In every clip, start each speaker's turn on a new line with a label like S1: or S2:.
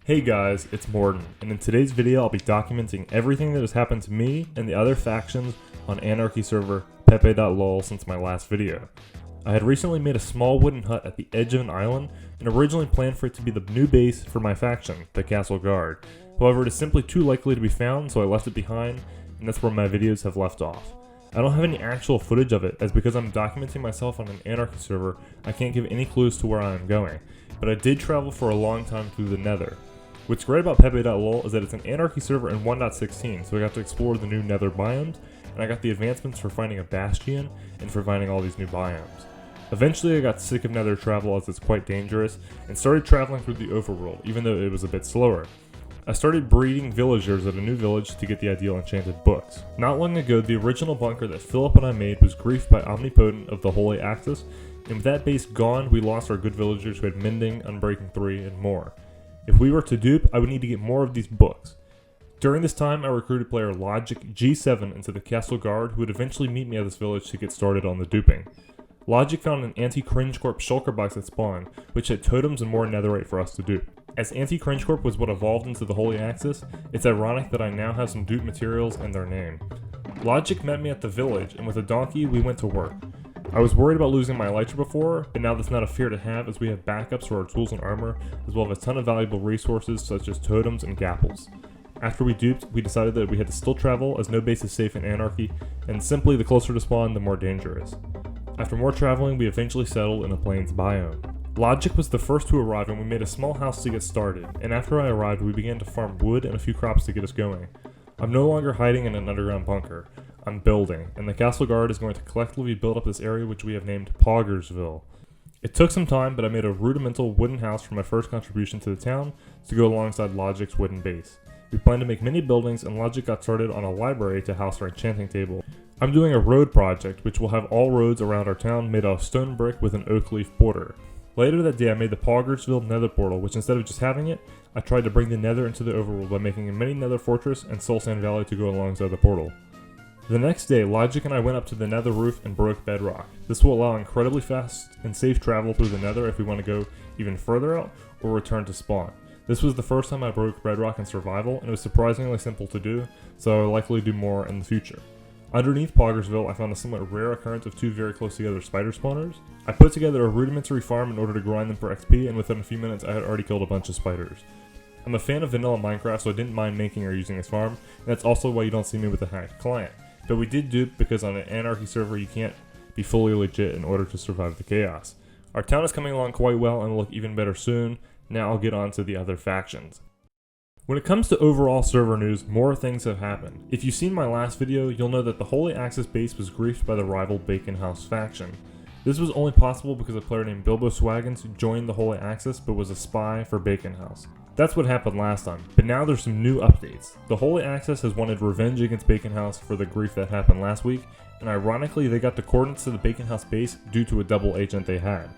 S1: Hey guys, it's Morton, and in today's video I'll be documenting everything that has happened to me and the other factions on Anarchy server pepe.lol since my last video. I had recently made a small wooden hut at the edge of an island and originally planned for it to be the new base for my faction, the Castle Guard. However, it is simply too likely to be found, so I left it behind, and that's where my videos have left off. I don't have any actual footage of it, as because I'm documenting myself on an Anarchy server, I can't give any clues to where I am going, but I did travel for a long time through the Nether. What's great about pepe.lol is that it's an Anarchy server in 1.16, so I got to explore the new Nether biomes, and I got the advancements for finding a bastion and for finding all these new biomes. Eventually I got sick of Nether travel as it's quite dangerous, and started traveling through the overworld, even though it was a bit slower. I started breeding villagers at a new village to get the ideal enchanted books. Not long ago, the original bunker that Philip and I made was griefed by Omnipotent of the Holy Axis, and with that base gone, we lost our good villagers who had Mending, Unbreaking 3, and more. If we were to dupe, I would need to get more of these books. During this time, I recruited player Logic G7 into the Castle Guard, who would eventually meet me at this village to get started on the duping. Logic found an Anti-Cringe Corp shulker box at spawn, which had totems and more netherite for us to dupe. As Anti-Cringe Corp was what evolved into the Holy Axis, it's ironic that I now have some dupe materials and their name. Logic met me at the village, and with a donkey, we went to work. I was worried about losing my elytra before, but now that's not a fear to have as we have backups for our tools and armor, as well as a ton of valuable resources such as totems and gapples. After we duped, we decided that we had to still travel as no base is safe in Anarchy, and simply the closer to spawn, the more dangerous. After more traveling, we eventually settled in a plains biome. Logic was the first to arrive and we made a small house to get started, and after I arrived we began to farm wood and a few crops to get us going. I'm no longer hiding in an underground bunker. I'm building, and the Castle Guard is going to collectively build up this area which we have named Poggersville. It took some time, but I made a rudimental wooden house for my first contribution to the town to go alongside Logic's wooden base. We plan to make many buildings, and Logic got started on a library to house our enchanting table. I'm doing a road project which will have all roads around our town made out of stone brick with an oak leaf border. Later that day I made the Poggersville nether portal, which instead of just having it, I tried to bring the nether into the overworld by making a mini nether fortress and Soul Sand Valley to go alongside the portal. The next day, Logic and I went up to the nether roof and broke bedrock. This will allow incredibly fast and safe travel through the nether if we want to go even further out or return to spawn. This was the first time I broke bedrock in survival, and it was surprisingly simple to do, so I will likely do more in the future. Underneath Poggersville, I found a somewhat rare occurrence of two very close together spider spawners. I put together a rudimentary farm in order to grind them for XP, and within a few minutes I had already killed a bunch of spiders. I'm a fan of vanilla Minecraft, so I didn't mind making or using this farm, and that's also why you don't see me with a hacked client. But we did dupe because on an Anarchy server you can't be fully legit in order to survive the chaos. Our town is coming along quite well and will look even better soon. Now I'll get on to the other factions. When it comes to overall server news, more things have happened. If you've seen my last video, you'll know that the Holy Axis base was griefed by the rival Bacon House faction. This was only possible because a player named Bilbo Swaggins joined the Holy Axis but was a spy for Bacon House. That's what happened last time, but now there's some new updates. The Holy Axis has wanted revenge against Bacon House for the grief that happened last week, and ironically they got the coordinates to the Bacon House base due to a double agent they had.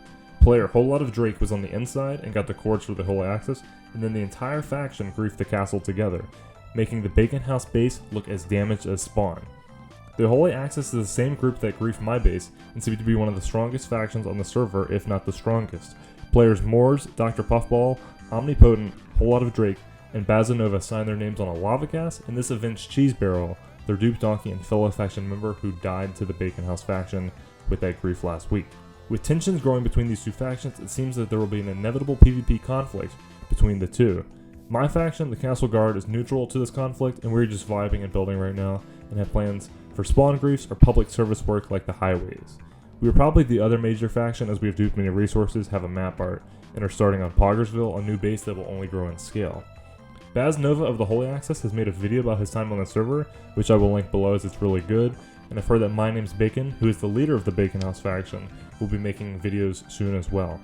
S1: Player Whole Lot of Drake was on the inside and got the cords for the Holy Axis, and then the entire faction griefed the castle together, making the Bacon House base look as damaged as Spawn. The Holy Axis is the same group that griefed my base, and seems to be one of the strongest factions on the server, if not the strongest. Players Moors, Dr. Puffball, Omnipotent, Whole Lot of Drake, and Bazanova signed their names on a lava gas, and this avenged Cheese Barrel, their dupe donkey and fellow faction member who died to the Bacon House faction with that grief last week. With tensions growing between these two factions, it seems that there will be an inevitable PvP conflict between the two. My faction, the Castle Guard, is neutral to this conflict, and we're just vibing and building right now, and have plans for spawn griefs or public service work like the highways. We are probably the other major faction as we have duped many resources, have a map art, and are starting on Poggersville, a new base that will only grow in scale. Baz Nova of the Holy Axis has made a video about his time on the server, which I will link below as it's really good, and I've heard that My Name's Bacon, who is the leader of the Bacon House faction, will be making videos soon as well.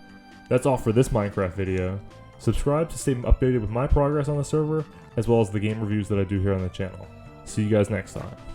S1: That's all for this Minecraft video. Subscribe to stay updated with my progress on the server, as well as the game reviews that I do here on the channel. See you guys next time.